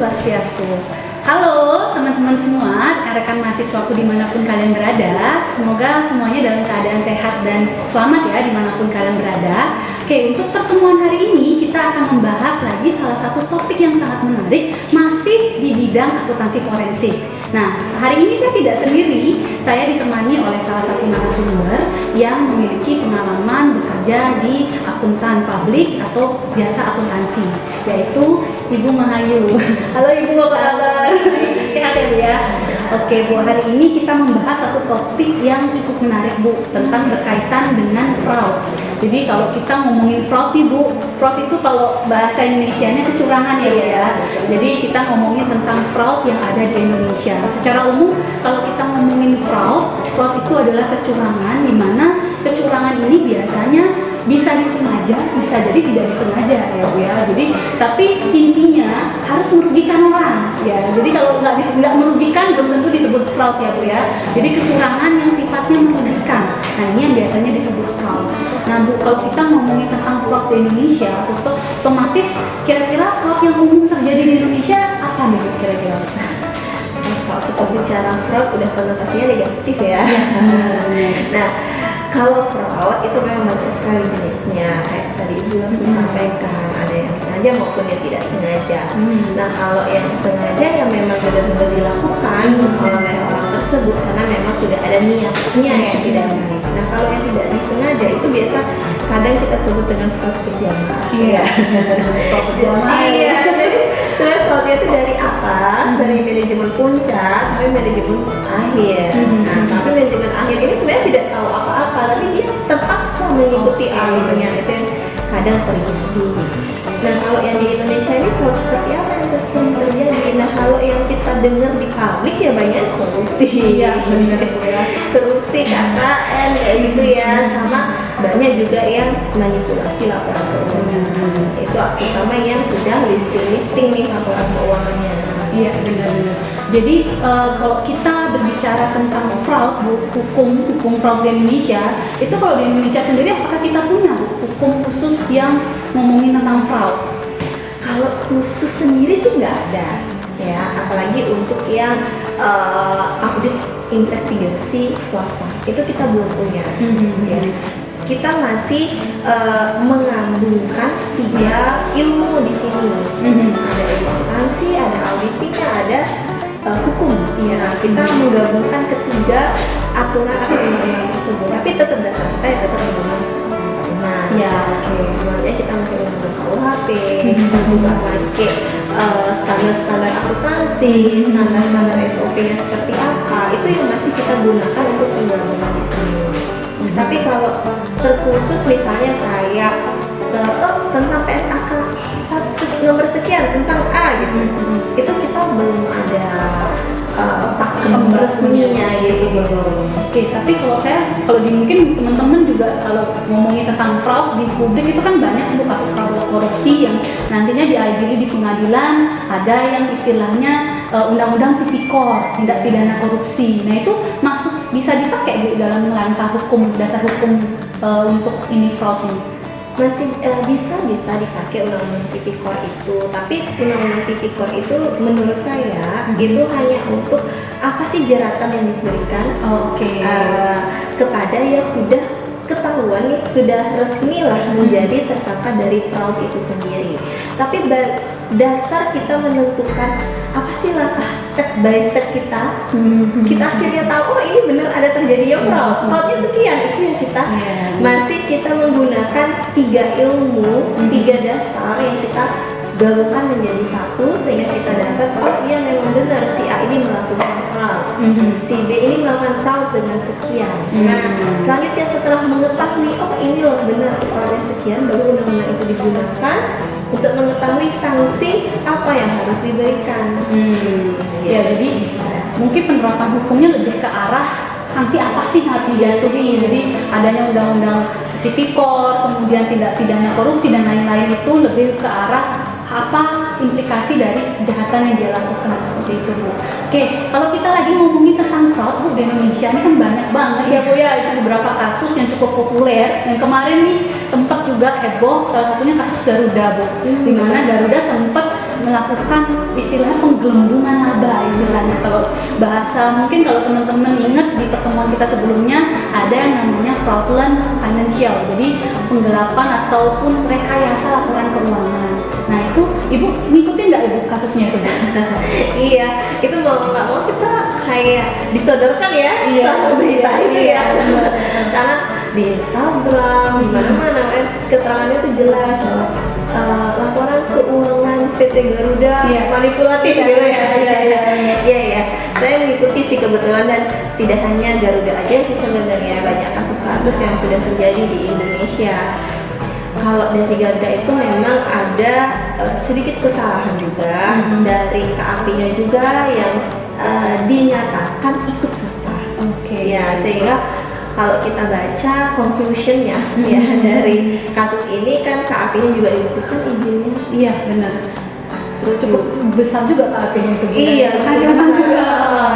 Swastiastu. Halo teman-teman semua, rekan mahasiswaku dimanapun kalian berada. Semoga semuanya dalam keadaan sehat dan selamat ya dimanapun kalian berada. Oke, untuk pertemuan hari ini kita akan membahas lagi salah satu topik yang sangat menarik, masih di bidang akuntansi forensik. Nah, hari ini saya tidak sendiri, saya ditemani oleh salah satu narasumber yang memiliki pengalaman bekerja di akuntan publik atau jasa akuntansi, yaitu Ibu Mahayu. Halo Ibu, apa kabar? Sehat ya Bu ya? Oke Bu, hari ini kita membahas satu topik yang cukup menarik Bu, tentang berkaitan dengan fraud. Jadi kalau kita ngomongin fraud nih Bu, fraud itu kalau bahasa Indonesianya kecurangan ya Bu ya. Jadi kita ngomongin tentang fraud yang ada di Indonesia. Secara umum kalau kita ngomongin fraud itu adalah kecurangan, di mana kecurangan ini biasanya bisa disengaja, bisa jadi tidak disengaja ya Bu ya. Jadi tapi intinya harus merugikan orang ya. Jadi kalau nggak merugikan belum tentu disebut fraud ya Bu ya. Jadi kecurangan yang sifatnya merugikan, nah ini yang biasanya disebut fraud. Nah Bu, kalau kita ngomongin tentang fraud di Indonesia, otomatis kira-kira fraud yang umum terjadi di Indonesia apa nih Bu kira-kira? Kalau kita bicara fraud udah konotasinya negatif ya. Nah, kalau fraud itu memang banyak sekali jenisnya, kayak tadi Ibu sampaikan, ada yang sengaja maupun yang tidak sengaja. Nah, kalau yang sengaja yang memang benar-benar dilakukan oleh orang tersebut karena memang sudah ada niatnya yang tidak baik. Nah, kalau yang tidak disengaja itu biasa kadang kita sebut dengan fraud berjamaah. Iya. Fraud berjamaah. Iya. Sebenarnya fraudnya itu dari atas, dari manajemen puncak sampai manajemen akhir. Nah, tapi manajemen akhir ini sebenarnya tidak tahu apa-apa, tapi dia terpaksa mengikuti alurnya, itu yang kadang terjadi. Nah, kalau yang di Indonesia ini fraud seperti apa yang sering terjadi? Nah, kalau yang kita dengar di publik ya banyak korupsi, Iya, benar ya. korupsi KKN kayak gitu ya, sama banyak juga yang manipulasi laporan keuangan. Itu terutama yang sudah listing nih laporan keuangannya. Iya, benar-benar. Jadi kalau kita berbicara tentang fraud, hukum fraud di Indonesia, itu kalau di Indonesia sendiri apakah kita punya hukum khusus yang ngomongin tentang fraud? Kalau khusus sendiri sih nggak ada, ya. Apalagi untuk yang audit investigasi swasta, itu kita belum punya. Ya. Kita masih mengambungkan 3 ilmu di sini. Ada akuntansi, ada auditing, ada hukum. Ya, kita menggabungkan ketiga aturan atau ilmu tersebut. Tapi tetap dasar kita ya tetap menggunakan aturan. Ya, oke. Sebenarnya kita masih menggunakan KUHP, kita juga pakai standar-standar akuntansi, standar-standar SOP-nya seperti apa. Itu yang masih kita gunakan untuk penggabungan di sini. Tapi kalau terkhusus misalnya kayak tentang PSAK nomor sekian tentang A gitu, itu kita belum ada pakem resminya gitu. Oke, tapi kalau mungkin teman-teman juga kalau ngomongin tentang fraud di publik itu kan banyak untuk kasus korupsi yang nantinya diadili di pengadilan, ada yang istilahnya undang-undang tipikor, tindak pidana korupsi. Nah itu bisa dipakai Bu dalam langkah hukum, dasar hukum untuk ini fraud ini? Masih bisa dipakai undang-undang tipikor itu, tapi undang-undang tipikor itu menurut saya itu hanya untuk apa sih jeratan yang diberikan kepada yang sudah ketahuan, sudah resmi lah menjadi tersangka dari fraud itu sendiri. Tapi dasar kita menentukan apa sih langkah step by step kita akhirnya tahu ini benar ada terjadi fraudnya sekian, itu yang kita menggunakan 3 ilmu, 3 dasar yang kita gabungkan menjadi satu sehingga kita dapat iya memang benar si A ini melakukan fraud, si B ini melakukan fraud dengan sekian. Nah, selanjutnya setelah mengetahui ini loh benar fraudnya sekian, baru undang-undang itu digunakan untuk mengetahui sanksi apa yang harus diberikan. Ya, jadi mungkin penerapan hukumnya lebih ke arah sanksi apa sih yang harus dijatuhi. Jadi adanya undang-undang tipikor, kemudian tindak pidana korupsi dan lain-lain itu lebih ke arah apa implikasi dari kejahatan yang dia lakukan seperti itu, Bu. Oke, kalau kita lagi ngomongin tentang fraud, Bu, di Indonesia ini kan banyak banget ya, Bu ya, itu beberapa kasus yang cukup populer. Yang kemarin nih sempat juga heboh, salah satunya kasus Garuda, Bu, di mana Garuda sempat melakukan istilahnya penggelembungan laba, istilahnya kalau bahasa mungkin kalau teman-teman ingat di pertemuan kita sebelumnya ada yang namanya fraudulent financial, jadi penggelapan ataupun rekayasa laporan keuangan. Nah itu Ibu ngikutin nggak Ibu kasusnya itu, Bu? Iya, itu mau nggak mau kita kayak disodorkan ya Iya, sama berita itu iya, ya. Karena di Instagram, di mana-mana kan keterangannya itu jelas bahwa laporan keuangan PT Garuda Iya. manipulatif Iya, gitu ya. iya. Iya ya. Saya mengikuti sih kebetulan, dan tidak hanya Garuda aja sih sebenarnya, banyak kasus-kasus yang sudah terjadi di Indonesia. Kalau dari Garuda itu memang ada sedikit kesalahan juga dari KAP-nya juga yang dinyatakan ikut serta. Oke. Ya, sehingga kalau kita baca conclusionnya ya dari kasus ini kan KAP-nya juga diberikan izinnya. Iya benar. Terus Cukup besar juga KAP-nya itu, Bu. iya, Ancaman juga.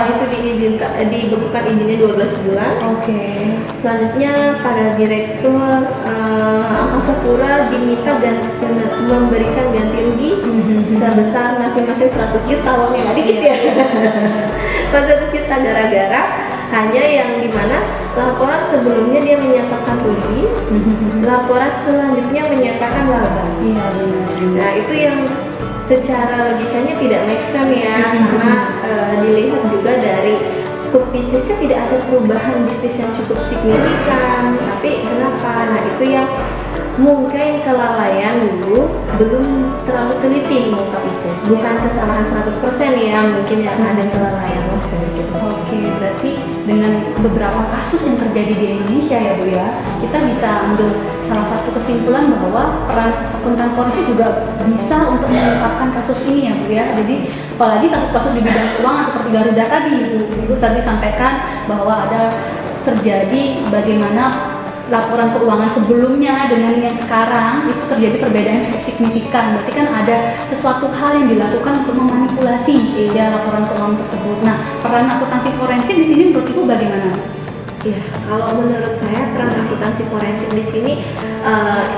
itu diizinkan, dibekukan izinnya 12 bulan. Oke. Selanjutnya para direktur Angkasa Pura diminta dan memberikan ganti rugi sebesar masing-masing 100 juta, uangnya nggak dikit ya. 100 juta gara-gara hanya yang dimana laporan sebelumnya dia menyatakan rugi, laporan selanjutnya menyatakan laba. Iya benar. Nah itu yang secara logikanya tidak make sense ya, karena dilihat juga dari skop bisnisnya tidak ada perubahan bisnis yang cukup signifikan. Tapi kenapa? Nah itu yang mungkin kelalaian dulu, belum terlalu teliti mengungkap itu. Bukan kesalahan 100% ya, mungkin yang ada kelalaian lah sedikit. Oke, berarti dengan beberapa kasus yang terjadi di Indonesia ya Bu ya, kita bisa ambil salah satu kesimpulan bahwa peran akuntan forensik juga bisa untuk mengungkapkan kasus ini ya Bu ya. Jadi apalagi kasus-kasus di bidang keuangan seperti Garuda tadi, Ibu tadi sampaikan bahwa ada terjadi bagaimana laporan keuangan sebelumnya dengan yang sekarang itu terjadi perbedaan cukup signifikan. Berarti kan ada sesuatu hal yang dilakukan untuk memanipulasi ya laporan keuangan tersebut. Nah, peran akuntansi forensik di sini menurut Ibu bagaimana? Ya, kalau menurut saya peran akuntansi forensik di sini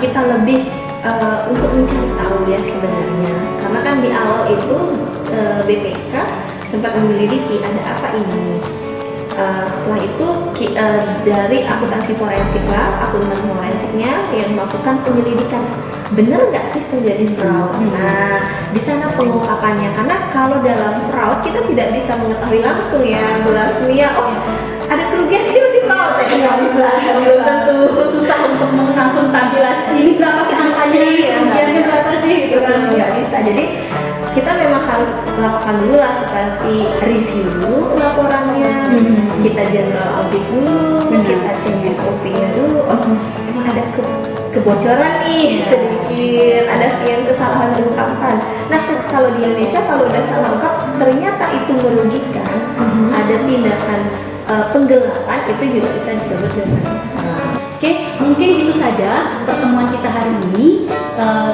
kita lebih untuk mencari tahu ya sebenarnya. Karena kan di awal itu BPK sempat menyelidiki ada apa ini. Setelah itu dari akuntansi forensik lah, akuntan forensiknya yang melakukan penyelidikan, benar nggak sih terjadi fraud? Nah, di sana pengungkapannya, karena kalau dalam fraud kita tidak bisa mengetahui langsung ya, belasnya oh ada kerugian ini masih fraud ya, nggak bisa, belum tentu. Susah untuk mengakuntabulasi ini berapa sih angkanya, kerugiannya berapa sih gitu kan? Nggak bisa. Jadi kita memang harus melakukan dulu lah seperti review dulu laporannya, kita general audit dulu, kita cek SOP-nya dulu. Oh, emang ada kebocoran nih sedikit, ada sekian kesalahan ungkapan. Nah, kalau di Indonesia kalau udah salah ungkap ternyata itu merugikan, ada tindakan penggelapan, itu juga bisa disebut dengan Oke, mungkin itu saja pertemuan kita hari ini.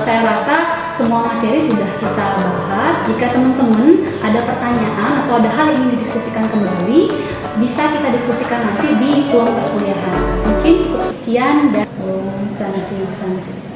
Saya rasa semua materi sudah kita bahas. Jika teman-teman ada pertanyaan atau ada hal yang ingin didiskusikan kembali, bisa kita diskusikan nanti di ruang perkuliahan. Mungkin cukup sekian dan Om Santi Santi.